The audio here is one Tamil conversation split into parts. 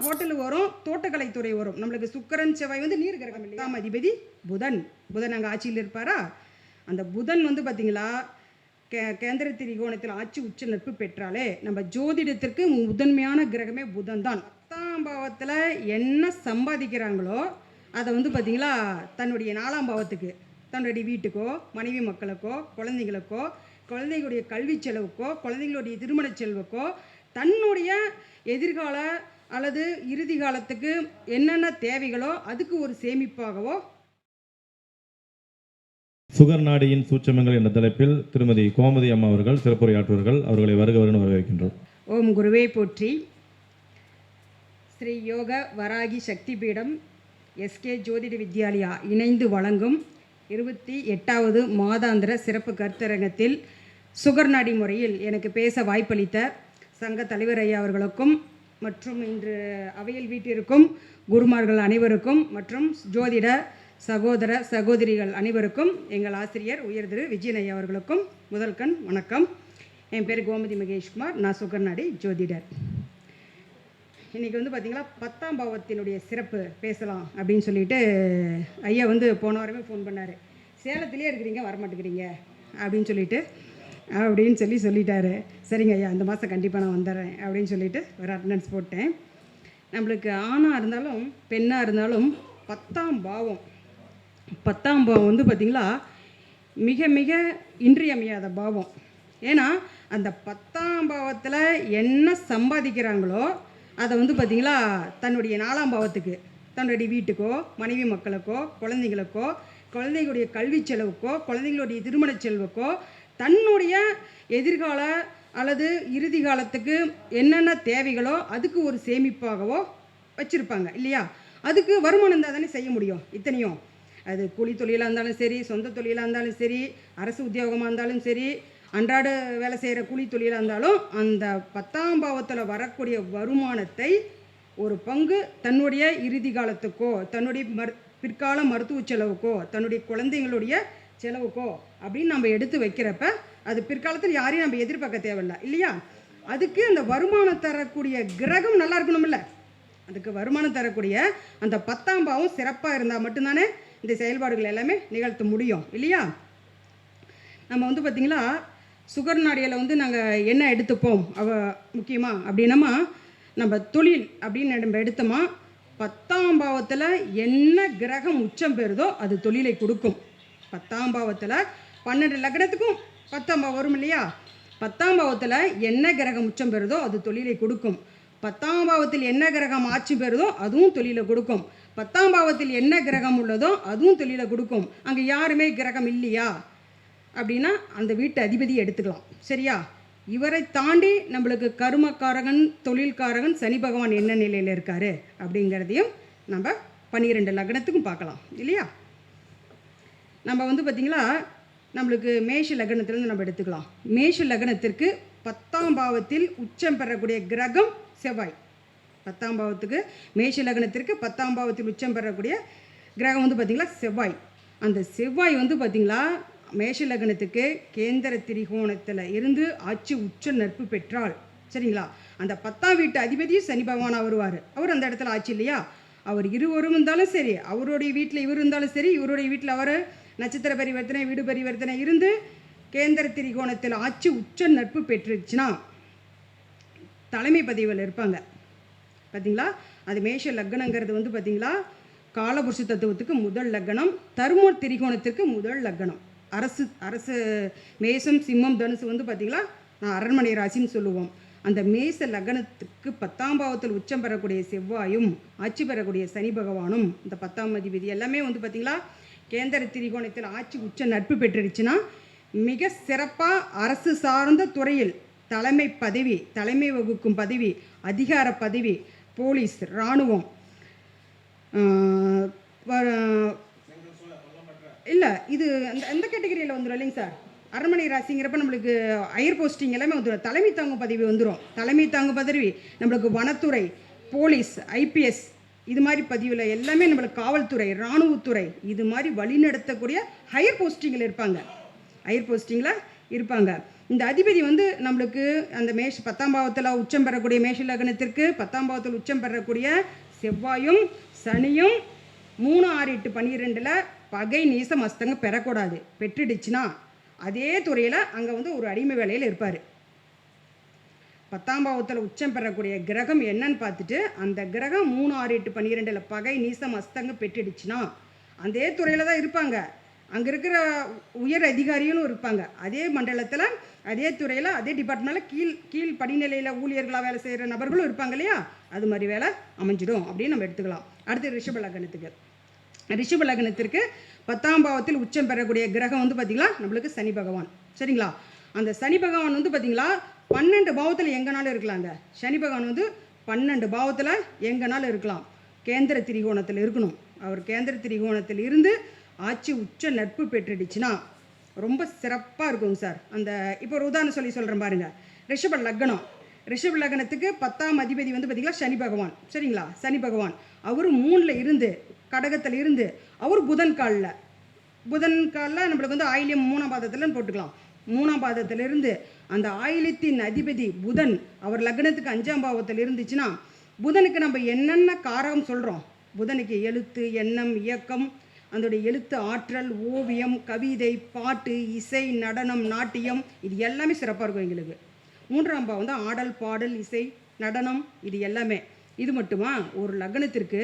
ஹோட்டல் வரும், தோட்டக்கலைத்துறை வரும். நம்மளுக்கு சுக்கிரன் செவ்வாய் வந்து நீர் கிரகம் இல்லையா? அதிபதி புதன். புதன் அங்கே ஆட்சியில் இருப்பாரா? அந்த புதன் வந்து பார்த்தீங்களா கேந்திர திரிகோணத்தில் ஆட்சி உச்ச நட்பு பெற்றாலே நம்ம ஜோதிடத்திற்கு முதன்மையான கிரகமே புதன் தான். 10ஆம் பாவத்தில் என்ன சம்பாதிக்கிறாங்களோ அதை வந்து பார்த்தீங்களா தன்னுடைய 4ஆம் பாவத்துக்கு, தன்னுடைய வீட்டுக்கோ, மனைவி மக்களுக்கோ, குழந்தைங்களுக்கோ, குழந்தைகளுடைய கல்வி செலவுக்கோ, குழந்தைங்களுடைய திருமண செலவுக்கோ, தன்னுடைய எதிர்கால அல்லது இறுதி காலத்துக்கு என்னென்ன தேவைகளோ அதுக்கு ஒரு சேமிப்பாகவோ. சுகர் நாடியின் சூட்சமங்கள் என்ற தலைப்பில் திருமதி கோமதி அம்மா அவர்கள் சிறப்புரையாற்றுவார்கள். அவர்களை வருகவருன்னு வரவேற்கின்றோம். ஓம் குருவே போற்றி. ஸ்ரீ யோக வராகி சக்தி பீடம் எஸ்கே ஜோதிட வித்யாலயா இணைந்து வழங்கும் 28வது மாதாந்திர சிறப்பு கருத்தரங்கத்தில் சுகர் நாடி முறையில் எனக்கு பேச வாய்ப்பளித்த சங்க தலைவர் ஐயா அவர்களுக்கும் மற்றும் இன்று அவையில் வீட்டிற்கும் குருமார்கள் அனைவருக்கும் மற்றும் ஜோதிட சகோதர சகோதரிகள் அனைவருக்கும் எங்கள் ஆசிரியர் உயர் திரு விஜயன் ஐயா அவர்களுக்கும் முதல்கண் வணக்கம். என் பேர் கோமதி மகேஷ்குமார். நான் சுகர் நாடி ஜோதிடர். இன்றைக்கி வந்து பார்த்திங்களா 10ஆம் பாவத்தினுடைய சிறப்பு பேசலாம் அப்படின்னு சொல்லிட்டு ஐயா வந்து போன வாரமே ஃபோன் பண்ணார். சேலத்திலே இருக்கிறீங்க, வரமாட்டேங்கிறீங்க அப்படின்னு சொல்லிட்டாரு. சரிங்க ஐயா, அந்த மாதம் கண்டிப்பாக நான் வந்துடுறேன் அப்படின்னு சொல்லிட்டு ஒரு அட்டண்டன்ஸ் போட்டேன். நம்மளுக்கு ஆணாக இருந்தாலும் பெண்ணாக இருந்தாலும் 10ஆம் பாவம் வந்து பார்த்திங்களா மிக மிக இன்றியமையாத பாவம். ஏன்னா அந்த 10ஆம் பாவத்தில் என்ன சம்பாதிக்கிறாங்களோ அதை வந்து பார்த்திங்களா தன்னுடைய 4ஆம் பாவத்துக்கு, தன்னுடைய வீட்டுக்கோ, மனைவி மக்களுக்கோ, குழந்தைங்களுக்கோ, குழந்தைகளுடைய கல்வி செலவுக்கோ, குழந்தைங்களுடைய திருமண செலவுக்கோ, தன்னுடைய எதிர்கால அல்லது இறுதி காலத்துக்கு என்னென்ன தேவைகளோ அதுக்கு ஒரு சேமிப்பாகவோ வச்சுருப்பாங்க இல்லையா? அதுக்கு வருமானம் இருந்தால் தானே செய்ய முடியும். இத்தனையும் அது கூலி தொழிலாக இருந்தாலும் சரி, சொந்த தொழிலாக இருந்தாலும் சரி, அரசு உத்தியோகமாக இருந்தாலும் சரி, அன்றாட வேலை செய்கிற கூலி தொழிலாக இருந்தாலும் அந்த 10ஆம் பாவத்தில் வரக்கூடிய வருமானத்தை ஒரு பங்கு தன்னுடைய இறுதி காலத்துக்கோ, தன்னுடைய பிற்கால மருத்துவ செலவுக்கோ, தன்னுடைய குழந்தைங்களுடைய செலவுக்கோ அப்படின்னு நம்ம எடுத்து வைக்கிறப்ப அது பிற்காலத்தில் யாரையும் நம்ம எதிர்பார்க்க தேவையில்லை இல்லையா? அதுக்கு அந்த வருமானம் தரக்கூடிய கிரகம் நல்லா இருக்கணும்ல. அதுக்கு வருமானம் தரக்கூடிய அந்த 10ஆம் பாவம் சிறப்பாக இருந்தால் மட்டும்தானே இந்த செயல்பாடுகள் எல்லாமே நிகழ்த்த முடியும் இல்லையா? நம்ம வந்து பார்த்திங்களா சுகர் நாடியில் வந்து நாங்கள் என்ன எடுத்துப்போம் முக்கியமாக அப்படின்னம்மா, நம்ம தொழில் அப்படின்னு நம்ம எடுத்தோமா 10ஆம் பாவத்தில் என்ன கிரகம் உச்சம் பெறுதோ அது தொழிலை கொடுக்கும். 10ஆம் பாவத்தில் 12 லக்னத்துக்கும் 10ஆம் பாவம் வரும் இல்லையா? 10ஆம் பாவத்தில் என்ன கிரகம் உச்சம் பெறுதோ அது தொழிலை கொடுக்கும். 10ஆம் பாவத்தில் என்ன கிரகம் ஆட்சி பெறுதோ அதுவும் தொழிலை கொடுக்கும். 10ஆம் பாவத்தில் என்ன கிரகம் உள்ளதோ அதுவும் தொழிலை கொடுக்கும். அங்கே யாருமே கிரகம் இல்லையா அப்படின்னா அந்த வீட்டு அதிபதியை எடுத்துக்கலாம். சரியா? இவரை தாண்டி நம்மளுக்கு கருமக்காரகன், தொழில்காரகன் சனி பகவான் என்ன நிலையில் இருக்கார் அப்படிங்கிறதையும் நம்ம 12 லக்னத்துக்கும் பார்க்கலாம் இல்லையா? நம்ம வந்து பார்த்திங்களா நம்மளுக்கு மேஷ லக்னத்திலேருந்து நம்ம எடுத்துக்கலாம். மேஷ லக்னத்திற்கு 10ஆம் பாவத்தில் உச்சம் பெறக்கூடிய கிரகம் செவ்வாய். 10ஆம் பாவத்துக்கு மேஷ லக்னத்திற்கு 10ஆம் பாவத்தில் உச்சம் பெறக்கூடிய கிரகம் வந்து பார்த்திங்களா செவ்வாய். அந்த செவ்வாய் வந்து பார்த்திங்களா மேஷ லக்னத்துக்கு கேந்திர திரிகோணத்தில் இருந்து ஆட்சி உச்ச நட்பு பெற்றால் சரிங்களா, அந்த 10ஆம் வீட்டு அதிபதியும் சனி பகவானாக வருவார். அவர் அந்த இடத்துல ஆட்சி இல்லையா? அவர் இருவரும் இருந்தாலும் சரி, அவருடைய வீட்டில் இவர் இருந்தாலும் சரி, இவருடைய வீட்டில் அவர் நட்சத்திர பரிவர்த்தனை, வீடு பரிவர்த்தனை இருந்து கேந்திர திரிகோணத்தில் ஆட்சி உச்ச நட்பு பெற்றுச்சுன்னா தலைமை பதவியில் இருப்பாங்க. பார்த்திங்களா? அது மேஷ லக்னங்கிறது வந்து பார்த்திங்களா காலபுருஷ தத்துவத்துக்கு முதல் லக்னம், தர்ம திரிகோணத்திற்கு முதல் லக்னம். அரசு மேஷம், சிம்மம், தனுசு வந்து பார்த்திங்களா நான் அரண்மனை ராசின்னு சொல்லுவோம். அந்த மேச லக்னத்துக்கு 10ஆம் பாவத்தில் உச்சம் பெறக்கூடிய செவ்வாயும் ஆட்சி பெறக்கூடிய சனி பகவானும் இந்த 10ஆம் அதிபதி எல்லாமே வந்து பார்த்திங்களா கேந்திர திரிகோணத்தில் ஆட்சி உச்ச நட்பு பெற்றுடுச்சுன்னா மிக சிறப்பாக அரசு சார்ந்த துறையில் தலைமை பதவி, தலைமை வகுக்கும் பதவி, அதிகார பதவி, போலீஸ், இராணுவம், இல்லை இது அந்த கேட்டகரியில் வந்துடும் இல்லைங்க சார். அரண்மனை ராசிங்கிறப்ப நம்மளுக்கு ஹையர் போஸ்டிங் எல்லாமே வந்துடும். தலைமை தாங்கும் பதவி வந்துடும். தலைமை தாங்கும் பதவி நம்மளுக்கு வனத்துறை, போலீஸ், ஐபிஎஸ் இது மாதிரி பதிவில் எல்லாமே நம்மளுக்கு காவல்துறை, இராணுவத்துறை இது மாதிரி வழிநடத்தக்கூடிய ஹையர் போஸ்டிங்கில் இருப்பாங்க. ஹையர் போஸ்டிங்கில் இருப்பாங்க. இந்த அதிபதி வந்து நம்மளுக்கு அந்த 10ஆம் பாவத்தில் உச்சம் பெறக்கூடிய மேஷ லக்னத்திற்கு 10ஆம் பாவத்தில் உச்சம் பெறக்கூடிய செவ்வாயும் சனியும் 3, 6, 8, 12 பகை நீசம் அஸ்தங்க பெறக்கூடாது. பெற்றுடுச்சுன்னா அதே துறையில் அங்கே வந்து ஒரு அடிமை வேலையில் இருப்பார். 10ஆம் பாவத்தில் உச்சம் பெறக்கூடிய கிரகம் என்னன்னு பார்த்துட்டு அந்த கிரகம் 3, 6, 8, 12 பகை நீசம் அஸ்தங்க பெற்றுடுச்சுன்னா அதே துறையில் தான் இருப்பாங்க. அங்கே இருக்கிற உயர் அதிகாரிகளும் இருப்பாங்க. அதே மண்டலத்தில் அதே துறையில் அதே டிபார்ட்மெண்ட்டில் கீழ் படிநிலையில் ஊழியர்களாக வேலை செய்கிற நபர்களும் இருப்பாங்க இல்லையா, அது மாதிரி வேலை அமைஞ்சிடும் அப்படின்னு நம்ம எடுத்துக்கலாம். அடுத்து ரிஷப லக்னத்துக்கு. ரிஷப லக்னத்திற்கு 10ஆம் பாவத்தில் உச்சம் பெறக்கூடிய கிரகம் வந்து பார்த்திங்களா நம்மளுக்கு சனி பகவான். சரிங்களா? அந்த சனி பகவான் வந்து பார்த்திங்களா 12 பாவத்தில் எங்கேனாலும் இருக்கலாங்க. சனி பகவான் வந்து 12 பாவத்தில் எங்கேனாலும் இருக்கலாம். கேந்திர திரிகோணத்தில் இருக்கணும். அவர் கேந்திர திரிகோணத்தில் இருந்து ஆட்சி உச்ச நட்பு பெற்றுடுச்சுன்னா ரொம்ப சிறப்பாக இருக்குங்க சார். அந்த இப்போ ஒரு உதாரணம் சொல்கிறேன் பாருங்கள். ரிஷப லக்னம், ரிஷப லக்னத்துக்கு 10ஆம் அதிபதி வந்து பார்த்திங்களா சனி பகவான். சரிங்களா? சனி பகவான் அவர் 3ல் இருந்து கடகத்தில் இருந்து அவர் புதன் காலில் நம்மளுக்கு வந்து ஆயில்யம் 3ஆம் பாதத்தில் போட்டுக்கலாம். 3ஆம் பாதத்திலிருந்து அந்த ஆயில்யத்தின் அதிபதி புதன் அவர் லக்னத்துக்கு 5ஆம் பாவத்தில் இருந்துச்சுன்னா புதனுக்கு நம்ம என்னென்ன காரகம் சொல்கிறோம், புதனுக்கு எழுத்து, எண்ணம், இயக்கம், அதோடைய எழுத்து ஆற்றல், ஓவியம், கவிதை, பாட்டு, இசை, நடனம், நாட்டியம், இது எல்லாமே சிறப்பாக இருக்கும் எங்களுக்கு. 3ஆம் பாவம் தான் ஆடல், பாடல், இசை, நடனம், இது எல்லாமே. இது மட்டுமா, ஒரு லக்னத்திற்கு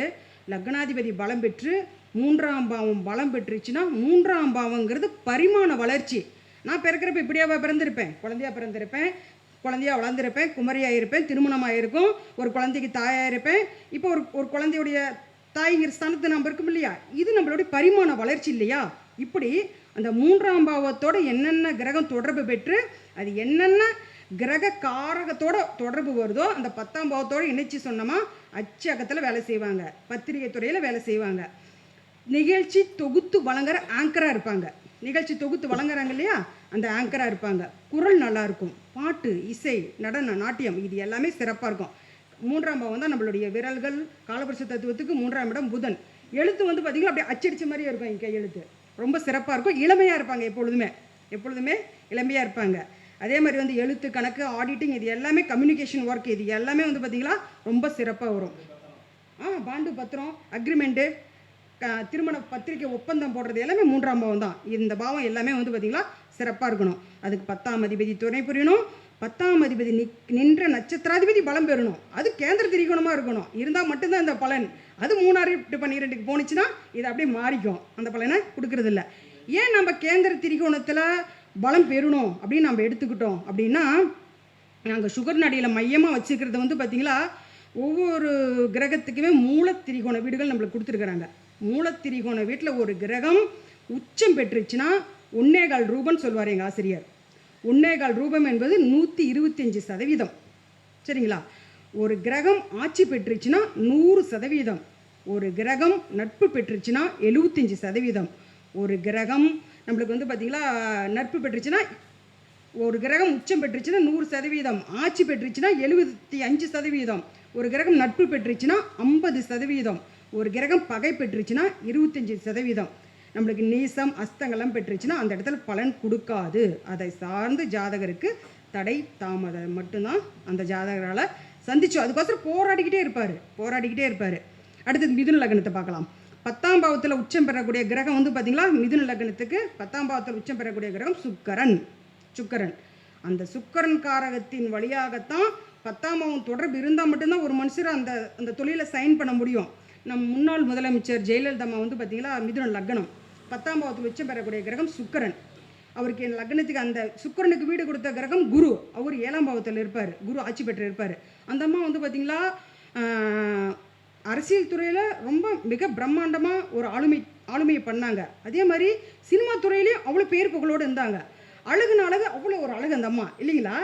லக்னாதிபதி பலம் பெற்று 3ஆம் பாவம் பலம் பெற்றுச்சுன்னா 3ஆம் பாவங்கிறது பரிமாண வளர்ச்சி. நான் பிறக்கிறப்ப இப்படியாவா பிறந்திருப்பேன், குழந்தையாக பிறந்திருப்பேன், குழந்தையாக வளர்ந்துருப்பேன், குமரியாக இருப்பேன், திருமணமாக இருக்கும், ஒரு குழந்தைக்கு தாயாக இருப்பேன். இப்போ ஒரு குழந்தையுடைய தாய்ங்கிற ஸ்தானத்தை நம்ம இருக்கும் இல்லையா, இது நம்மளுடைய பரிமாண வளர்ச்சி இல்லையா. இப்படி அந்த 3ஆம் பாவத்தோடு என்னென்ன கிரகம் தொடர்பு பெற்று அது என்னென்ன கிரக காரகத்தோட தொடர்பு வருதோ அந்த 10ஆம் பாவத்தோடு இணைச்சி சொன்னோமா அச்சகத்தில் வேலை செய்வாங்க, பத்திரிகை துறையில் வேலை செய்வாங்க, நிகழ்ச்சி தொகுத்து வழங்குற ஆங்கராக இருப்பாங்க. நிகழ்ச்சி தொகுத்து வழங்குறாங்க இல்லையா, அந்த ஆங்கராக இருப்பாங்க. குரல் நல்லாயிருக்கும், பாட்டு, இசை, நடனம், நாட்டியம், இது எல்லாமே சிறப்பாக இருக்கும். 3ஆம் பாவம் தான் நம்மளுடைய விரல்கள். காலபுருஷ தத்துவத்துக்கு 3ஆம் இடம் புதன். எழுத்து வந்து பார்த்திங்கன்னா அப்படியே அச்சடிச்ச மாதிரியே இருக்கும். என் கையெழுத்து ரொம்ப சிறப்பாக இருக்கும். இளமையாக இருப்பாங்க, எப்பொழுதுமே இளமையாக இருப்பாங்க. அதே மாதிரி வந்து எழுத்து, கணக்கு, ஆடிட்டிங், இது எல்லாமே கம்யூனிகேஷன் ஒர்க், இது எல்லாமே வந்து பார்த்திங்கன்னா ரொம்ப சிறப்பாக வரும். பாண்டு பத்திரம், அக்ரிமெண்ட்டு, திருமண பத்திரிக்கை ஒப்பந்தம் போடுறது எல்லாமே 3ஆம் பாவம் தான். இந்த பாவம் எல்லாமே வந்து பார்த்திங்கன்னா சிறப்பாக இருக்கணும். அதுக்கு 10ஆம் அதிபதி துணை புரியணும். 10ஆம் அதிபதி நின்ற நட்சத்திராதிபதி பலம் பெறணும். அது கேந்திர திரிகோணமாக இருக்கணும். இருந்தால் மட்டும்தான் இந்த பலன். அது 3, 6, 8, 12 போணுச்சுன்னா இது அப்படியே மாறிக்கும், அந்த பலனை கொடுக்கறதில்ல. ஏன் நம்ம கேந்திர திரிகோணத்தில் பலம் பெறணும் அப்படின்னு நம்ம எடுத்துக்கிட்டோம் அப்படின்னா, நாங்கள் சுகர் நடியில் மையமாக வச்சுக்கிறது வந்து பார்த்திங்களா ஒவ்வொரு கிரகத்துக்குமே மூலத்திரிகோண வீடுகள் நம்மளுக்கு கொடுத்துருக்குறாங்க. மூலத்திரிகோண வீட்டில் ஒரு கிரகம் உச்சம் பெற்றுச்சுன்னா 1.25 ரூபன்னு சொல்லுவார் எங்கள் ஆசிரியர். 1.25 ரூபம் என்பது 125%. சரிங்களா? ஒரு கிரகம் ஆட்சி பெற்றுச்சுன்னா 100%. ஒரு கிரகம் நட்பு பெற்றுச்சுன்னா 75%. ஒரு கிரகம் நம்மளுக்கு வந்து பார்த்திங்களா நட்பு பெற்றுச்சுன்னா, ஒரு கிரகம் உச்சம் பெற்றுச்சுன்னா 100%, ஆட்சி பெற்றுச்சுன்னா 75%, ஒரு கிரகம் நட்பு பெற்றுச்சுன்னா 50%, ஒரு கிரகம் பகை பெற்றுச்சுன்னா 25%. நம்மளுக்கு நீசம் அஸ்தங்கலம் பெற்றுச்சுன்னா அந்த இடத்துல பலன் கொடுக்காது. அதை சார்ந்து ஜாதகருக்கு தடை தாமதம் மட்டும்தான் அந்த ஜாதகரால் சந்திச்சோம். அதுக்கோசரம் போராடிக்கிட்டே இருப்பார். அடுத்தது மிதுன லக்னத்தை பார்க்கலாம். 10ஆம் பாவத்தில் உச்சம் பெறக்கூடிய கிரகம் வந்து பார்த்திங்களா மிதுன லக்னத்துக்கு 10ஆம் பாவத்தில் உச்சம் பெறக்கூடிய கிரகம் சுக்கரன். அந்த சுக்கரன் காரகத்தின் வழியாகத்தான் 10ஆம் பாவம் தொடர்பு இருந்தால் மட்டும்தான் ஒரு மனுஷர் அந்த தொழிலை சைன் பண்ண முடியும். நம் முன்னாள் முதலமைச்சர் ஜெயலலிதா அம்மா வந்து பார்த்திங்களா மிதுன லக்னம், 10ஆம் பாவத்தில் உச்சம் பெறக்கூடிய கிரகம் சுக்கரன். அவருக்கு என் லக்னத்துக்கு அந்த சுக்கரனுக்கு வீடு கொடுத்த கிரகம் குரு. அவர் 7ஆம் பாவத்தில் இருப்பார், குரு ஆட்சி பெற்று இருப்பார். அந்த அம்மா வந்து பார்த்திங்களா அரசியல் துறையில் ரொம்ப மிக பிரம்மாண்டமாக ஒரு ஆளுமையை பண்ணாங்க. அதே மாதிரி சினிமா துறையிலையும் அவ்வளோ பேர் புகழோடு இருந்தாங்க. அழகு அவ்வளோ ஒரு அழகு அந்த அம்மா இல்லைங்களா.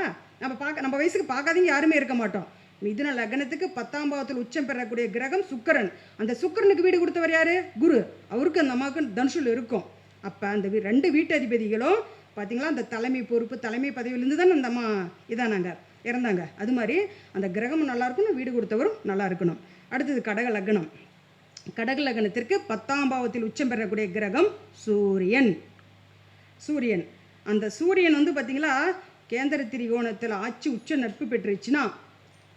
நம்ம வயசுக்கு பார்க்காதீங்க யாருமே இருக்க மாட்டோம். மிதுன லக்னத்துக்கு 10ஆம் பாவத்தில் உச்சம் பெறக்கூடிய கிரகம் சுக்கரன். அந்த சுக்கரனுக்கு வீடு கொடுத்தவர் யார்? குரு. அவருக்கு அந்த அம்மாவுக்கு தனுஷுல இருக்கும். அப்போ அந்த 2 வீட்டு அதிபதிகளும் பார்த்திங்களா அந்த தலைமை பொறுப்பு, தலைமை பதவியிலேருந்து தான் அந்த அம்மா இறந்தாங்க. அது மாதிரி அந்த கிரகமும் நல்லா இருக்கணும், வீடு கொடுத்தவரும் நல்லா இருக்கணும். அடுத்தது கடக லக்னம். கடக லக்னத்திற்கு 10ஆம் பாவத்தில் உச்சம் பெறக்கூடிய கிரகம் சூரியன். அந்த சூரியன் வந்து பார்த்திங்களா கேந்திர திரிகோணத்தில் ஆட்சி உச்ச நட்பு பெற்றுச்சுன்னா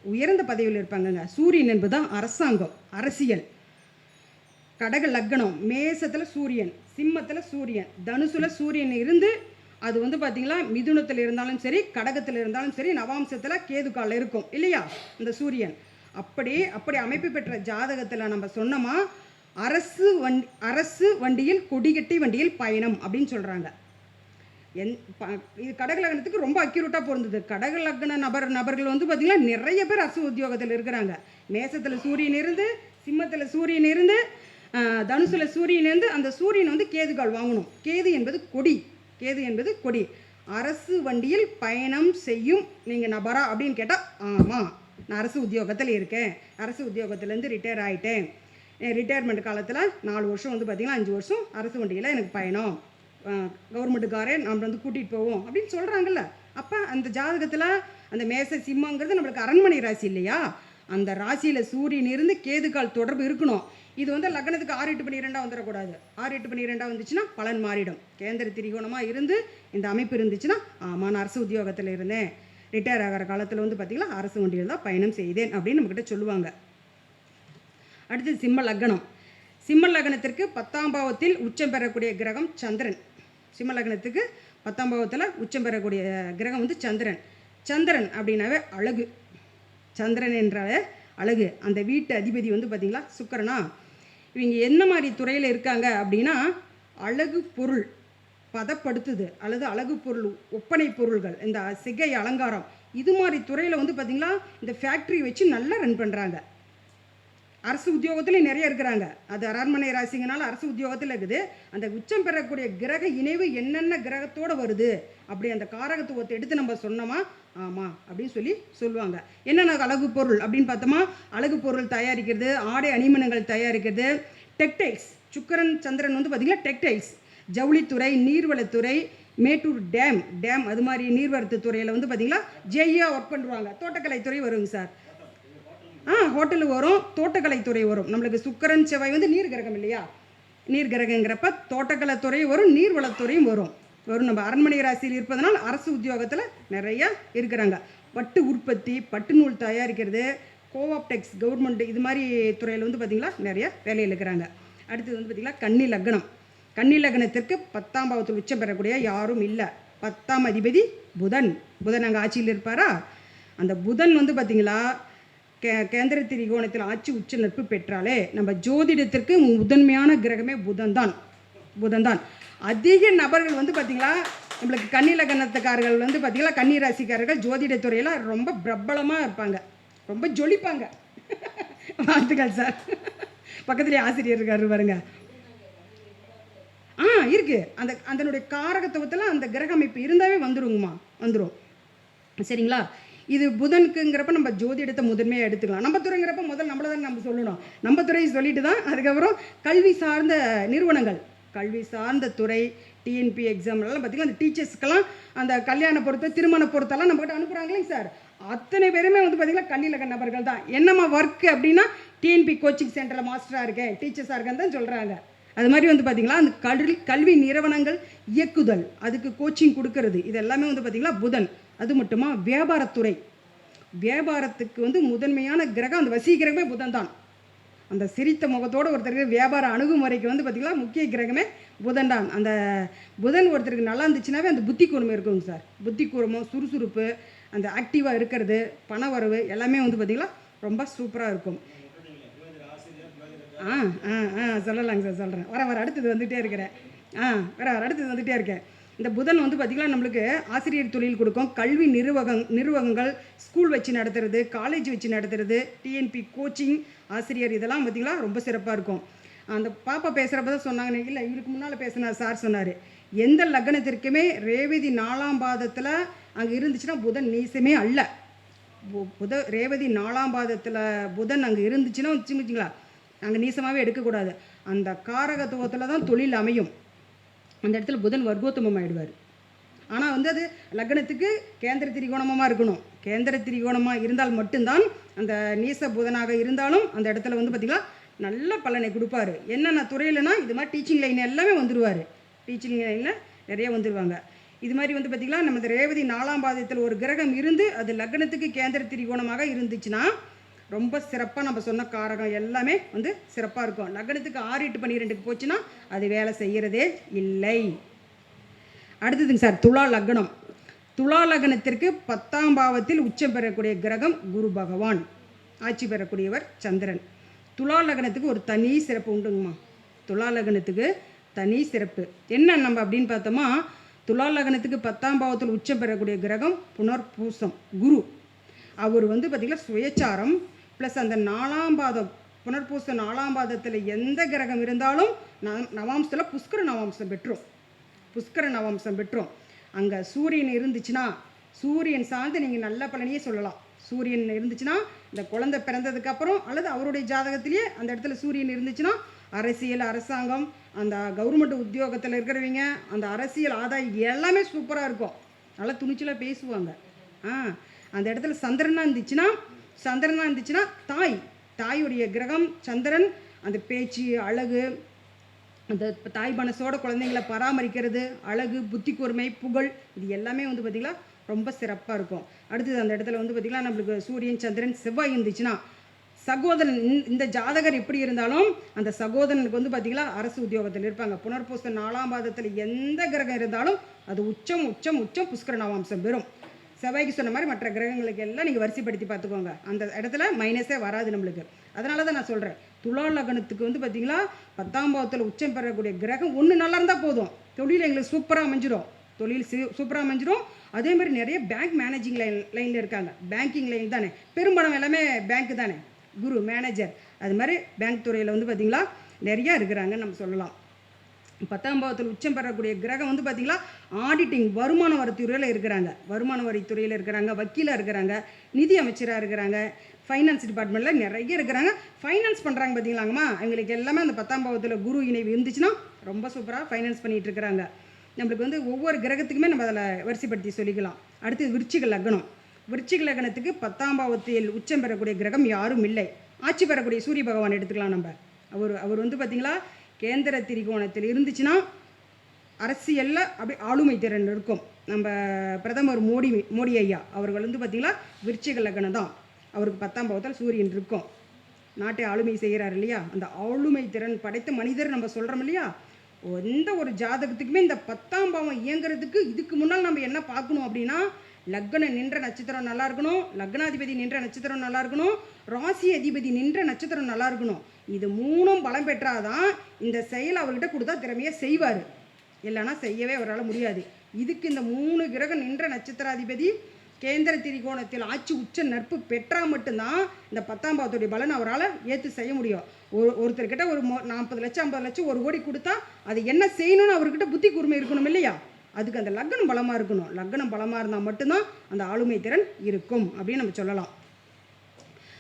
உயர்ந்த பதவியில் இருப்பாங்கங்க. சூரியன் என்பது தான் அரசாங்கம், அரசியல். கடக லக்னம், மேசத்தில் சூரியன், சிம்மத்தில் சூரியன், தனுசுல சூரியன் இருந்து அது வந்து பார்த்திங்களா மிதுனத்தில் இருந்தாலும் சரி, கடகத்தில் இருந்தாலும் சரி, நவாம்சத்தில் கேதுக்காலில் இருக்கும் இல்லையா இந்த சூரியன். அப்படி அமைப்பு பெற்ற ஜாதகத்தில் நம்ம சொன்னோமா அரசு வண்டியில் கொடிகட்டி வண்டியில் பயணம் அப்படின்னு சொல்கிறாங்க. இது கடக லக்னத்துக்கு ரொம்ப அக்யூரேட்டாக பொருந்தது. கடக லக்ன நபர்கள் வந்து பார்த்திங்கன்னா நிறைய பேர் அரசு உத்தியோகத்தில் இருக்கிறாங்க. மேசத்தில் சூரியன் இருந்து, சிம்மத்தில் சூரியன் இருந்து, தனுசில் சூரியன் இருந்து, அந்த சூரியன் வந்து கேதுகால் வாங்கணும். கேது என்பது கொடி. அரசு வண்டியில் பயணம் செய்யும் நீங்கள் நபரா அப்படின்னு கேட்டால் ஆமாம், நான் அரசு உத்தியோகத்தில் இருக்கேன், அரசு உத்தியோகத்திலேருந்து ரிட்டையர் ஆகிட்டேன், ரிட்டையர்மெண்ட் காலத்தில் 4 வருஷம் வந்து பார்த்திங்கன்னா 5 வருஷம் அரசு வண்டியில் எனக்கு பயணம், கவர்மெண்ட்டுக்காரே நம்ம வந்து கூட்டிகிட்டு போவோம் அப்படின்னு சொல்கிறாங்கல்ல. அப்போ அந்த ஜாதகத்தில் அந்த மேச சிம்மங்கிறது நம்மளுக்கு அரண்மனை ராசி இல்லையா, அந்த ராசியில் சூரியன் இருந்து கேதுகால் தொடர்பு இருக்கணும். இது வந்து லக்னத்துக்கு 6-8-12 வந்துடக்கூடாது. 6-8-12 வந்துச்சுன்னா பலன் மாறிடும். கேந்திர திரிகோணமாக இருந்து இந்த அமைப்பு இருந்துச்சுன்னா ஆமாம் நான் அரசு உத்தியோகத்தில் இருந்தேன், ரிட்டையர் ஆகிற காலத்தில் வந்து பார்த்திங்கன்னா அரசு வண்டியில் தான் பயணம் செய்தேன் அப்படின்னு நம்மக்கிட்ட சொல்லுவாங்க. அடுத்து சிம்ம லக்னம். சிம்ம லக்னத்திற்கு 10ஆம் பாவத்தில் உச்சம் பெறக்கூடிய கிரகம் சந்திரன். சிம்ம லக்னத்துக்கு 10ஆம் பாவத்தில் உச்சம் பெறக்கூடிய கிரகம் வந்து சந்திரன். சந்திரன் அப்படின்னாவே அழகு, சந்திரன் என்றாலே அழகு. அந்த வீட்டு அதிபதி வந்து பார்த்திங்களா சுக்கிரனா. இவங்க என்ன மாதிரி துறையில் இருக்காங்க அப்படின்னா அழகு பொருள் பதப்படுத்துது அல்லது அழகு பொருள், ஒப்பனை பொருள்கள், இந்த சிகை அலங்காரம், இது மாதிரி துறையில் வந்து பார்த்திங்களா இந்த ஃபேக்ட்ரி வச்சு நல்லா ரன் பண்ணுறாங்க. அரசு உத்தியோகத்துலேயும் நிறைய இருக்கிறாங்க. அது அரண்மனை ராசிங்கனால அரசு உத்தியோகத்தில் இருக்குது. அந்த உச்சம் பெறக்கூடிய கிரக இணைவு என்னென்ன கிரகத்தோடு வருது அப்படி அந்த காரகத்துவத்தை எடுத்து நம்ம சொன்னோமா ஆமாம் அப்படின்னு சொல்லுவாங்க. என்னென்ன அழகு பொருள் அப்படின்னு பார்த்தோமா, அழகு பொருள் தயாரிக்கிறது, ஆடை அணிமனங்கள் தயாரிக்கிறது, டெக்டைல்ஸ். சுக்கிரன் சந்திரன் வந்து பார்த்திங்கன்னா டெக்டைல்ஸ், ஜவுளித்துறை, நீர்வளத்துறை, மேட்டூர் டேம் அது மாதிரி நீர்வரத்து துறையில் வந்து பார்த்திங்கன்னா ஜெய்யாக ஒர்க் பண்ணுவாங்க. தோட்டக்கலைத்துறை வருங்க சார். ஹோட்டலு வரும், தோட்டக்கலைத்துறை வரும். நம்மளுக்கு சுக்கிரன் செவ்வாய் வந்து நீர் கிரகம் இல்லையா, நீர் கிரகங்கிறப்ப தோட்டக்கலைத்துறை வரும், நீர்வளத்துறையும் வரும். நம்ம அரண்மனை ராசியில் இருப்பதனால் அரசு உத்தியோகத்தில் நிறையா இருக்கிறாங்க. பட்டு உற்பத்தி, பட்டு நூல் தயாரிக்கிறது, கோஆப்டெக்ஸ், கவர்மெண்ட், இது மாதிரி துறையில் வந்து பார்த்திங்களா நிறையா வேலையில் இருக்கிறாங்க. அடுத்தது வந்து பார்த்திங்கன்னா கன்னி லக்னம். கன்னி லக்னத்திற்கு 10ஆம் பாவத்தில் உச்சம் பெறக்கூடிய யாரும் இல்லை. 10ஆம் அதிபதி புதன் அங்கே ஆட்சியில் இருப்பாரா. அந்த புதன் வந்து பார்த்திங்களா கேந்திர திரிகோணத்தில் ஆட்சி உச்ச நட்பு பெற்றாலே நம்ம ஜோதிடத்திற்கு முதன்மையான கிரகமே புதன் தான். அதிக நபர்கள் வந்து பார்த்திங்களா நம்மளுக்கு கன்னி லக்னத்துக்காரர்கள் வந்து பார்த்திங்களா கன்னி ராசிக்காரர்கள் ஜோதிடத்துறையில் ரொம்ப பிரபலமாக இருப்பாங்க, ரொம்ப ஜொலிப்பாங்க. வாழ்த்துக்கள் சார். பக்கத்துலேயே ஆசிரியர் இருக்காரு பாருங்க. இருக்குது. அதனுடைய காரகத்துவத்தில் அந்த கிரக அமைப்பு இருந்தாவே வந்துடும். சரிங்களா. இது புதனுக்குங்கிறப்ப நம்ம ஜோதிடத்தை முதன்மையாக எடுத்துக்கலாம். நம்ம துறைங்கிறப்ப முதல் நம்மளை தான் நம்ம சொல்லணும். நம்ம துறையை சொல்லிட்டு தான் அதுக்கப்புறம் கல்வி சார்ந்த நிறுவனங்கள், கல்வி சார்ந்த துறை, டிஎன்பி எக்ஸாம்லாம் பார்த்திங்கன்னா அந்த டீச்சர்ஸ்க்கெல்லாம் அந்த கல்யாண பொறுத்து, திருமண பொறுத்தெல்லாம் நம்மகிட்ட அனுப்புகிறாங்களேங்க சார். அத்தனை பேருமே வந்து பார்த்திங்கன்னா கன்னி லக்ன நபர்கள் தான். என்னம்மா ஒர்க்கு அப்படின்னா டிஎன்பி கோச்சிங் சென்டரில் மாஸ்டராக இருக்கேன், டீச்சர்ஸாக இருக்கேன்னு தான் சொல்கிறாங்க. அது மாதிரி வந்து பார்த்திங்களா அந்த கல்வி நிறுவனங்கள் இயக்குதல், அதுக்கு கோச்சிங் கொடுக்கறது, இது எல்லாமே வந்து பார்த்திங்களா புதன். அது மட்டுமா வியாபாரத்துறை, வியாபாரத்துக்கு வந்து முதன்மையான கிரகம் அந்த வசீகரமே புதன் தான். அந்த சிரித்த முகத்தோடு ஒருத்தருக்கு வியாபார அணுகுமுறைக்கு வந்து பார்த்திங்களா முக்கிய கிரகமே புதன் தான். அந்த புதன் ஒருத்தருக்கு நல்லா இருந்துச்சுனாவே அந்த புத்தி கூர்மை இருக்குங்க சார். புத்தி கூர்மம், சுறுசுறுப்பு, அந்த ஆக்டிவாக இருக்கிறது, பண வரவு எல்லாமே வந்து பார்த்திங்களா ரொம்ப சூப்பராக இருக்கும். சொல்லலாங்க சார், சொல்கிறேன். வர அடுத்தது வந்துகிட்டே இருக்கிறேன். அடுத்தது வந்துகிட்டே இருக்கேன். இந்த புதன் வந்து பார்த்திங்கன்னா நம்மளுக்கு ஆசிரியர் தொழில் கொடுக்கும். கல்வி நிறுவனங்கள், ஸ்கூல் வச்சு நடத்துறது, காலேஜ் வச்சு நடத்துறது, டிஎன்பி கோச்சிங், ஆசிரியர், இதெல்லாம் பார்த்திங்களா ரொம்ப சிறப்பாக இருக்கும். அந்த பாப்பா பேசுகிறப்ப தான் சொன்னாங்க, இல்லை இவருக்கு முன்னால் பேசினார் சார் சொன்னார், எந்த லக்னத்திற்குமே ரேவதி 4ஆம் பாதத்தில் அங்கே இருந்துச்சுன்னா புதன் நீசமே அல்ல. ரேவதி 4ஆம் பாதத்தில் புதன் அங்கே இருந்துச்சுன்னா வச்சுங்களா அங்கே நீசமாகவே எடுக்கக்கூடாது. அந்த காரகத்துவத்தில் தான் தொழில் அமையும். அந்த இடத்துல புதன் வர்க்கோத்தமம் ஆகிடுவார். ஆனால் வந்து அது லக்னத்துக்கு கேந்திர திரிகோணமாக இருக்கணும். கேந்திர திரிகோணமாக இருந்தால் மட்டும்தான், அந்த நீச புதனாக இருந்தாலும் அந்த இடத்துல வந்து பார்த்திங்களா நல்ல பலனை கொடுப்பாரு. என்னென்ன துறையிலனா இது மாதிரி டீச்சிங் லைன் எல்லாமே வந்துடுவார். டீச்சிங் லைனில் நிறைய வந்துடுவாங்க. இது மாதிரி வந்து பார்த்திங்கன்னா நமது ரேவதி 4ஆம் பாதத்தில் ஒரு கிரகம் இருந்து அது லக்னத்துக்கு கேந்திர திரிகோணமாக இருந்துச்சுன்னா ரொம்ப சிறப்பாக நம்ம சொன்ன காரகம் எல்லாமே வந்து சிறப்பாக இருக்கும். லக்னத்துக்கு 6 8 12க்கு போச்சுன்னா அது வேலை செய்கிறதே இல்லை. அடுத்ததுங்க சார், துலா லக்னம். துலா லக்னத்திற்கு 10ஆம் பாவத்தில் உச்சம் பெறக்கூடிய கிரகம் குரு பகவான், ஆட்சி பெறக்கூடியவர் சந்திரன். துலா லக்னத்துக்கு ஒரு தனி சிறப்பு உண்டுங்கம்மா. துலா லக்னத்துக்கு தனி சிறப்பு என்ன நம்ம அப்படின்னு பார்த்தோமா, துலா லக்னத்துக்கு 10ஆம் பாவத்தில் உச்சம் பெறக்கூடிய கிரகம் புனர்பூசம் குரு. அவர் வந்து பார்த்திங்கன்னா சுயச்சாரம் ப்ளஸ் அந்த 4ஆம் பாதம் புனர்பூசம் 4ஆம் பாதத்தில் எந்த கிரகம் இருந்தாலும் நவாம்சத்தில் புஷ்கர நவாம்சம் பெற்றோம். புஷ்கர நவாம்சம் பெற்றோம். அங்கே சூரியன் இருந்துச்சுன்னா சூரியன் சார்ந்து நீங்கள் நல்ல பலனையே சொல்லலாம். சூரியன் இருந்துச்சுன்னா இந்த குழந்தை பிறந்ததுக்கப்புறம் அல்லது அவருடைய ஜாதகத்திலேயே அந்த இடத்துல சூரியன் இருந்துச்சுன்னா அரசியல், அரசாங்கம், அந்த கவர்மெண்ட் உத்தியோகத்தில் இருக்கிறவங்க, அந்த அரசியல் ஆதாயம் எல்லாமே சூப்பராக இருக்கும். நல்லா துணிச்சலாக பேசுவாங்க. அந்த இடத்துல சந்திரனாக இருந்துச்சுன்னா தாயுடைய கிரகம் சந்திரன், அந்த பேச்சு, அழகு, அந்த தாய் மனசோட குழந்தைங்களை பராமரிக்கிறது, அழகு, புத்தி கூர்மை, புகழ், இது எல்லாமே வந்து பார்த்திங்களா ரொம்ப சிறப்பாக இருக்கும். அடுத்தது அந்த இடத்துல வந்து பார்த்திங்கன்னா நம்மளுக்கு சூரியன், சந்திரன், செவ்வாய் இருந்துச்சுன்னா சகோதரன், இந்த ஜாதகர் எப்படி இருந்தாலும் அந்த சகோதரனுக்கு வந்து பார்த்திங்களா அரசு உத்தியோகத்தில் இருப்பாங்க. புனர்பூசம் 4ஆம் பாதத்தில் எந்த கிரகம் இருந்தாலும் அது உச்சம் உச்சம் உச்சம் புஷ்கர நவாம்சம் பெறும். செவ்வாய்க்கு சொன்ன மாதிரி மற்ற கிரகங்களுக்கு எல்லாம் நீங்கள் வரிசைப்படுத்தி பார்த்துக்கோங்க. அந்த இடத்துல மைனஸே வராது நம்மளுக்கு. அதனால தான் நான் சொல்கிறேன், துலா லக்னத்துக்கு வந்து பார்த்திங்களா 10ஆம் பாவத்தில் உச்சம் பெறக்கூடிய கிரகம் ஒன்று நல்லா இருந்தால் போதும். தொழில் எங்களுக்கு சூப்பராக அமைஞ்சிடும். சூப்பராக அமைஞ்சிடும். அதே மாதிரி நிறைய பேங்க் மேனேஜிங் லைனில் இருக்காங்க. பேங்கிங் லைன் தானே, பெரும்பாலும் எல்லாமே பேங்க் தானே, குரு மேனேஜர். அது மாதிரி பேங்க் துறையில் வந்து பார்த்திங்களா நிறையா இருக்கிறாங்கன்னு நம்ம சொல்லலாம். 10ஆம் பாவத்தில் உச்சம் பெறக்கூடிய கிரகம் வந்து பார்த்திங்களா ஆடிட்டிங், வருமான வரித்துறையில் இருக்கிறாங்க. வருமான வரித்துறையில் இருக்கிறாங்க, வக்கீலாக இருக்கிறாங்க, நிதி அமைச்சராக இருக்கிறாங்க, ஃபைனான்ஸ் டிபார்ட்மெண்ட்டில் நிறைய இருக்கிறாங்க. ஃபைனான்ஸ் பண்ணுறாங்க பார்த்திங்களாங்கம்மா. அவங்களுக்கு எல்லாமே அந்த 10ஆம் பாவத்தில் குரு இணைவு இருந்துச்சுன்னா ரொம்ப சூப்பராக ஃபைனான்ஸ் பண்ணிகிட்டு இருக்கிறாங்க. நம்மளுக்கு வந்து ஒவ்வொரு கிரகத்துக்குமே நம்ம அதில் வரிசைப்படுத்தி சொல்லிக்கலாம். அடுத்து விருச்சிக லக்னம். விருச்சிக லக்னத்துக்கு 10ஆம் பாவத்தில் உச்சம் பெறக்கூடிய கிரகம் யாரும் இல்லை. ஆட்சி பெறக்கூடிய சூரிய பகவான் எடுத்துக்கலாம் நம்ம. அவர் வந்து பார்த்திங்களா கேந்திர திரிகோணத்தில் இருந்துச்சுன்னா அரசியலில் அப்படி ஆளுமை திறன் இருக்கும். நம்ம பிரதமர் மோடி ஐயா அவர்கள் வந்து பார்த்திங்களா விருச்சிக லக்னம் தான். அவருக்கு 10ஆம் பாவத்தில் சூரியன் இருக்கும். நாட்டை ஆளுமை செய்கிறார் இல்லையா, அந்த ஆளுமை திறன் படைத்த மனிதர் நம்ம சொல்கிறோம் இல்லையா. எந்த ஒரு ஜாதகத்துக்குமே இந்த 10ஆம் பாவம் இயங்குறதுக்கு இதுக்கு முன்னால் நம்ம என்ன பார்க்கணும் அப்படின்னா, லக்னம் நின்ற நட்சத்திரம் நல்லா இருக்கணும், லக்னாதிபதி நின்ற நட்சத்திரம் நல்லா இருக்கணும், ராசி அதிபதி நின்ற நட்சத்திரம் நல்லா இருக்கணும். இது 3ம் பலம் பெற்றாதான் இந்த செயல் அவர்கிட்ட கொடுத்தா திறமையாக செய்வார். இல்லைன்னா செய்யவே அவரால் முடியாது. இதுக்கு இந்த 3 கிரகம் நின்ற நட்சத்திராதிபதி கேந்திர திரிகோணத்தில் ஆட்சி உச்ச நட்பு பெற்றால் மட்டும்தான் இந்த 10ஆம் பாவத்துடைய பலன் அவரால் ஏற்று செய்ய முடியும். ஒருத்தர்கிட்ட ஒரு 40 லட்சம் 50 லட்சம் 1 கோடி கொடுத்தா அது என்ன செய்யணும்னு அவர்கிட்ட புத்தி கூர்மை இருக்கணும் இல்லையா. அதுக்கு அந்த லக்னம் பலமாக இருக்கணும். லக்னம் பலமாக இருந்தால் மட்டும்தான் அந்த ஆளுமை திறன் இருக்கும் அப்படின்னு நம்ம சொல்லலாம்.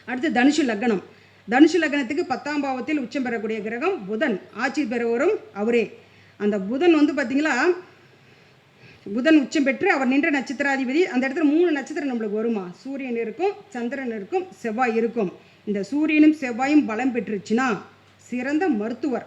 அடுத்து தனுஷு லக்னம். தனுஷு லக்னத்துக்கு 10ஆம் பாவத்தில் உச்சம் பெறக்கூடிய கிரகம் புதன், ஆட்சி பெறுவரும் அவரே. அந்த புதன் வந்து பார்த்திங்களா புதன் உச்சம் பெற்று அவர் நின்ற நட்சத்திராதிபதி. அந்த இடத்துல 3 நட்சத்திரம் நம்மளுக்கு வருமா, சூரியன் இருக்கும், சந்திரன் இருக்கும், செவ்வாய் இருக்கும். இந்த சூரியனும் செவ்வாயும் பலம் பெற்றுச்சுன்னா சிறந்த மருத்துவர்.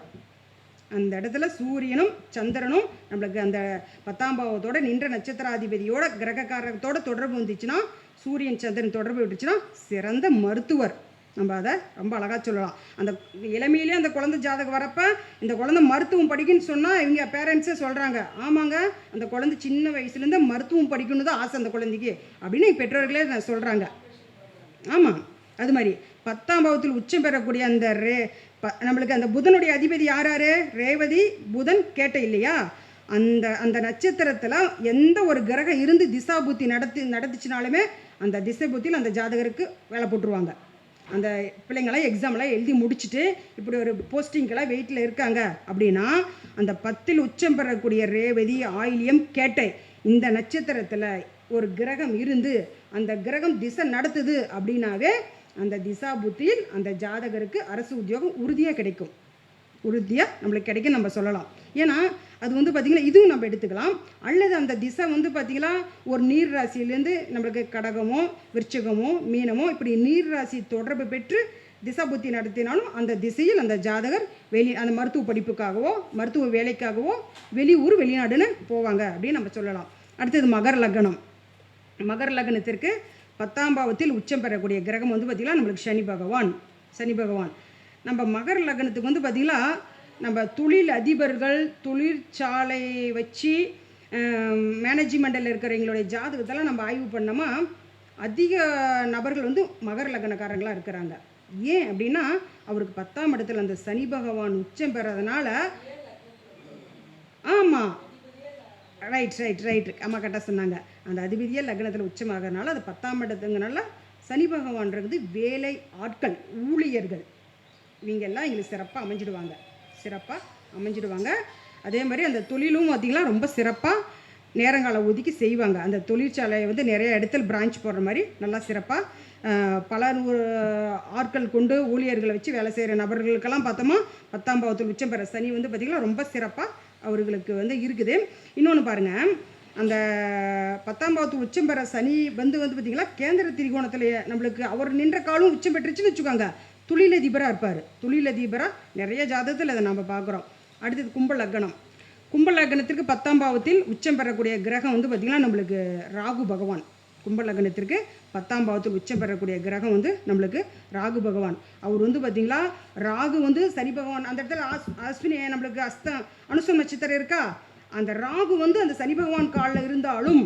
அந்த இடத்துல சூரியனும் சந்திரனும் நம்மளுக்கு அந்த 10ஆம் பாவத்தோட நின்ற நட்சத்திராதிபதியோட கிரகக்காரத்தோட தொடர்பு வந்துச்சுன்னா, சூரியன் சந்திரன் தொடர்பு விட்டுச்சுன்னா சிறந்த மருத்துவர். நம்ம அதை ரொம்ப அழகாக சொல்லலாம். அந்த இளமையிலே அந்த குழந்தை ஜாதகம் வரப்போ இந்த குழந்தை மருத்துவம் படிக்குன்னு சொன்னால் இவங்க பேரண்ட்ஸே சொல்கிறாங்க, ஆமாங்க அந்த குழந்தை சின்ன வயசுலேருந்து மருத்துவம் படிக்கணும் தான் ஆசை அந்த குழந்தைக்கு அப்படின்னு பெற்றோர்களே சொல்கிறாங்க. ஆமாம், அது மாதிரி 10ஆம் பாவத்தில் உச்சம் பெறக்கூடிய அந்த நம்மளுக்கு அந்த புதனுடைய அதிபதி யார்? ரேவதி, புதன், கேட்டை இல்லையா. அந்த நட்சத்திரத்தில் எந்த ஒரு கிரகம் இருந்து திசா புத்தி நடத்துச்சுனாலுமே அந்த திசை புத்தியில் அந்த ஜாதகருக்கு வேலை போட்டுருவாங்க. அந்த பிள்ளைங்களாம் எக்ஸாம்லாம் எழுதி முடிச்சுட்டு இப்படி ஒரு போஸ்டிங்கெல்லாம் வெயிட்டில் இருக்காங்க அப்படின்னா அந்த 10இல் உச்சம் பெறக்கூடிய ரேவதி, ஆயில்யம், கேட்டை இந்த நட்சத்திரத்தில் ஒரு கிரகம் இருந்து அந்த கிரகம் திசை நடத்துது அப்படின்னாவே அந்த திசா புத்தியில் அந்த ஜாதகருக்கு அரசு உத்தியோகம் உறுதியாக கிடைக்கும். உறுதியாக நம்மளுக்கு கிடைக்கும் நம்ம சொல்லலாம். ஏன்னா அது வந்து பார்த்திங்கன்னா இதுவும் நம்ம எடுத்துக்கலாம். அல்லது அந்த திசை வந்து பார்த்திங்கன்னா ஒரு நீர் ராசியிலேருந்து நம்மளுக்கு கடகமோ விருச்சிகமோ மீனமோ இப்படி நீர் ராசி தொடர்பு பெற்று திசா புத்தி நடத்தினாலும் அந்த திசையில் அந்த ஜாதகர் அந்த மருத்துவ படிப்புக்காகவோ மருத்துவ வேலைக்காகவோ வெளியூர் வெளிநாடுன்னு போவாங்க அப்படின்னு நம்ம சொல்லலாம். அடுத்தது மகர லக்னம். மகர லக்னத்திற்கு 10ஆம் பாவத்தில் உச்சம் பெறக்கூடிய கிரகம் வந்து பார்த்திங்கன்னா நம்மளுக்கு சனி பகவான். நம்ம மகர லக்னத்துக்கு வந்து பார்த்திங்கன்னா நம்ம தொழில் அதிபர்கள், தொழிற்சாலை வச்சு மேனேஜ்மெண்ட்டில் இருக்கிறவங்களுடைய ஜாதகத்தெல்லாம் நம்ம ஆய்வு பண்ணோமா அதிக நபர்கள் வந்து மகர லக்னக்காரங்களாக இருக்கிறாங்க. ஏன் அப்படின்னா அவருக்கு 10ஆம் இடத்துல அந்த சனி பகவான் உச்சம் பெறதுனால. ஆமாம், ரைட் அம்மா கரெக்டாக சொன்னாங்க. அந்த அதிபதியே லக்னத்தில் உச்சமாகறதுனால அது 10ஆம் இடத்துங்கனால சனி பகவான்றது வேலை ஆட்கள், ஊழியர்கள் இவங்கெல்லாம் எங்களுக்கு சிறப்பாக அமைஞ்சிடுவாங்க. அதே மாதிரி அந்த தொழிலும் பார்த்திங்கன்னா ரொம்ப சிறப்பாக நேரங்கால ஒதுக்கி செய்வாங்க. அந்த தொழிற்சாலையை வந்து நிறைய இடத்துல பிரான்ச் போடுற மாதிரி நல்லா சிறப்பாக பல நூறு ஆட்கள் கொண்டு ஊழியர்களை வச்சு வேலை செய்கிற நபர்களுக்கெல்லாம் பார்த்தோமா 10ஆம் பாவத்தில் உச்சம் பெற சனி வந்து பார்த்திங்கன்னா ரொம்ப சிறப்பாக அவர்களுக்கு வந்து இருக்குது. இன்னொன்று பாருங்கள், அந்த 10ஆம் பாவத்தில் உச்சம் பெற சனி வந்து பார்த்திங்கன்னா கேந்திர திரிகோணத்தில் நம்மளுக்கு அவர் நின்ற காலம் உச்சம் பெற்றுச்சுன்னு வச்சுக்கோங்க, தொழிலதிபராக இருப்பார். தொழிலதிபராக நிறைய ஜாதகத்தில் அதை நம்ம பார்க்குறோம். அடுத்தது கும்ப லக்னத்திற்கு 10ஆம் பாவத்தில் உச்சம் பெறக்கூடிய கிரகம் வந்து பார்த்திங்கன்னா நம்மளுக்கு ராகு பகவான். கும்ப லக்னத்திற்கு 10ஆம் பாவத்தில் உச்சம் பெறக்கூடிய கிரகம் வந்து நம்மளுக்கு ராகு பகவான். அவர் வந்து பார்த்திங்களா ராகு வந்து சனி பகவான் அந்த இடத்துல அஸ்வினி நம்மளுக்கு அனுசம் நட்சத்திரம் இருக்கா, அந்த ராகு வந்து அந்த சனி பகவான் காலில் இருந்தாலும்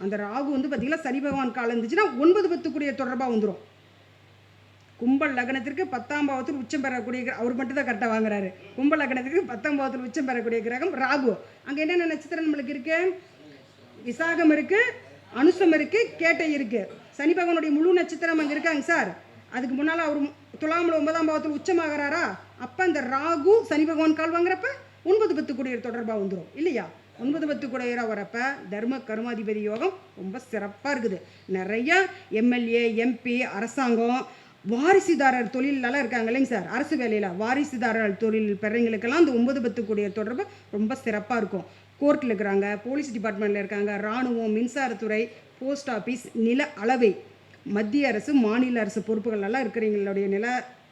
அந்த ராகு வந்து பார்த்திங்கன்னா சனி பகவான் காலில் இருந்துச்சுன்னா 9-10 தொடர்பாக வந்துடும். கும்ப லக்னத்திற்கு 10ஆம் பாவத்தில் உச்சம் பெறக்கூடிய அவர் மட்டும் தான் கரெக்டாக வாங்குறாரு. கும்ப லக்னத்திற்கு 10ஆம் பாவத்தில் உச்சம் பெறக்கூடிய கிரகம் ராகு. அங்கே என்னென்ன நட்சத்திரம் நம்மளுக்கு இருக்குது, விசாகம் இருக்குது, அனுசம் இருக்குது, கேட்டை இருக்குது. சனி பகவானுடைய முழு நட்சத்திரம் அங்கே இருக்காங்க சார். அதுக்கு முன்னால் அவர் துலாமில் 9ஆம் பாவத்தில் உச்சமாகறாரா, அப்போ அந்த ராகு சனி பகவான் கால் வாங்குறப்ப 9-10 தொடர்பாக வந்துடும் இல்லையா. 9-10 வரப்ப தர்ம கர்மாதிபதி யோகம் ரொம்ப சிறப்பாக இருக்குது. நிறைய எம்எல்ஏ, எம்பி, அரசாங்கம், வாரிசுதாரர் தொழிலெல்லாம் இருக்காங்க இல்லைங்க சார், அரசு வேலையில் வாரிசுதாரர் தொழில் பெறவங்களுக்கெல்லாம் அந்த 9-10 தொடர்பு ரொம்ப சிறப்பாக இருக்கும். கோர்ட்டில் இருக்கிறாங்க, போலீஸ் டிபார்ட்மெண்ட்டில் இருக்காங்க, இராணுவம், மின்சாரத்துறை, போஸ்ட் ஆஃபீஸ், நில அளவை, மத்திய அரசு, மாநில அரசு பொறுப்புகளெல்லாம் இருக்கிறவங்களுடைய நில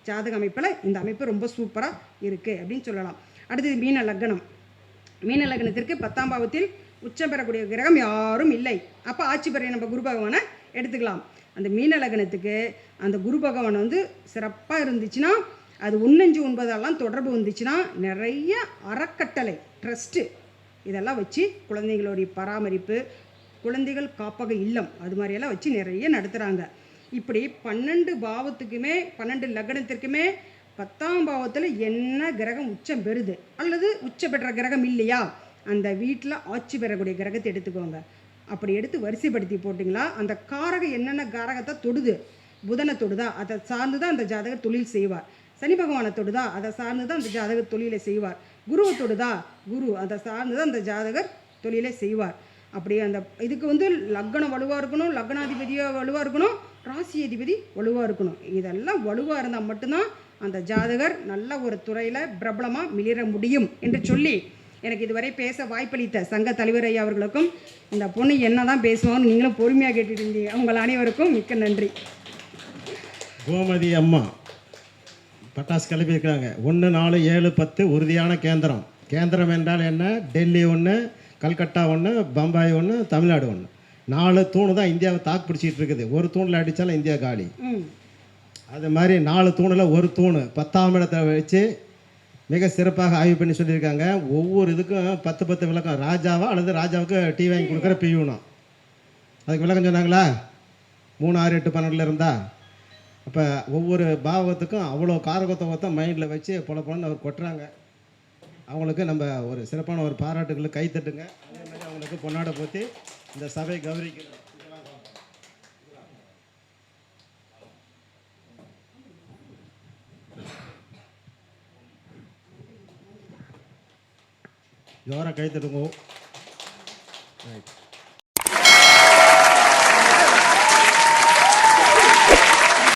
ஜாதக அமைப்பில் இந்த அமைப்பு ரொம்ப சூப்பராக இருக்குது அப்படின்னு சொல்லலாம். அடுத்தது மீன லக்னத்திற்கு 10ஆம் பாவத்தில் உச்சம் பெறக்கூடிய கிரகம் யாரும் இல்லை. அப்போ ஆட்சி பெற நம்ம குரு பகவானை எடுத்துக்கலாம். அந்த மீன லக்னத்துக்கு அந்த குரு பகவான் வந்து சிறப்பாக இருந்துச்சுன்னா அது 1-9 தொடர்பு வந்துச்சுன்னா நிறைய அறக்கட்டளை, ட்ரஸ்ட்டு இதெல்லாம் வச்சு குழந்தைகளுடைய பராமரிப்பு, குழந்தைகள் காப்பக இல்லம் அது மாதிரியெல்லாம் வச்சு நிறைய நடத்துகிறாங்க. இப்படி 12 பாவத்துக்குமே 12 லக்னத்திற்குமே 10ஆம் பாவத்தில் என்ன கிரகம் உச்சம் பெறுது அல்லது உச்சம் பெற்ற கிரகம் இல்லையா, அந்த வீட்டில் ஆட்சி பெறக்கூடிய கிரகத்தை எடுத்துக்கோங்க. அப்படி எடுத்து வரிசைப்படுத்தி போட்டிங்களா அந்த காரகம் என்னென்ன காரகத்தை தொடுது, புதனை தொடுதா அதை சார்ந்து தான் அந்த ஜாதகர் தொழில் செய்வார். சனி பகவானை தொடுதா அதை சார்ந்து தான் அந்த ஜாதகர் தொழிலை செய்வார். குருவை தொடுதா குரு அதை சார்ந்து தான் அந்த ஜாதகர் தொழிலை செய்வார். அப்படி அந்த இதுக்கு வந்து லக்னம் வலுவாக இருக்கணும், லக்னாதிபதியாக வலுவாக இருக்கணும், ராசி அதிபதி வலுவாக இருக்கணும். இதெல்லாம் வலுவாக இருந்தால் மட்டும்தான் அந்த ஜாதகர் நல்ல ஒரு துறையில் பிரபலமாக மிளிர முடியும் என்று சொல்லி எனக்கு இதுவரை பேச வாய்ப்பளித்த சங்க தலைவர் ஐயா அவர்களுக்கும் இந்த பொண்ணு என்ன தான் பேசுவான்னு நீங்களும் பொறுமையாக கேட்டுட்டு இருந்தீங்க. உங்கள் அனைவருக்கும் மிக்க நன்றி. கோமதி அம்மா பட்டாசு கிளப்பியிருக்காங்க. 1, 4, 7, 10 உறுதியான கேந்திரம் என்றால் என்ன, டெல்லி 1, கல்கட்டா 1, பம்பாய் 1, தமிழ்நாடு 1. 4 தூணு தான் இந்தியாவை தாக்கு பிடிச்சிட்டு இருக்குது. ஒரு தூணில் அடித்தாலும் இந்தியா காலி. அது மாதிரி 4 தூணில் ஒரு தூணு 10ஆம் இடத்தை வச்சு மிக சிறப்பாக ஆய்வு பண்ணி சொல்லியிருக்காங்க. ஒவ்வொரு இதுக்கும் 10 விளக்கம். ராஜாவா அல்லது ராஜாவுக்கு டீ வாங்கி கொடுக்குற பியூனா அதுக்கு விளக்கம் சொன்னாங்களா, 3, 6, 8, 12 இருந்தால். அப்போ ஒவ்வொரு பாவத்துக்கும் அவ்வளோ காரகத்துவத்தை மைண்டில் வச்சு பொழப்பொழன்னு அவர் கொட்டுறாங்க. அவங்களுக்கு நம்ம ஒரு சிறப்பான ஒரு பாராட்டுகளை கைத்தட்டுங்க. அதே மாதிரி அவங்களுக்கு பொன்னாட போற்றி இந்த சபை கௌரவிக்கணும். ஜோராக கைத்தட்டுங்க. ரைட்.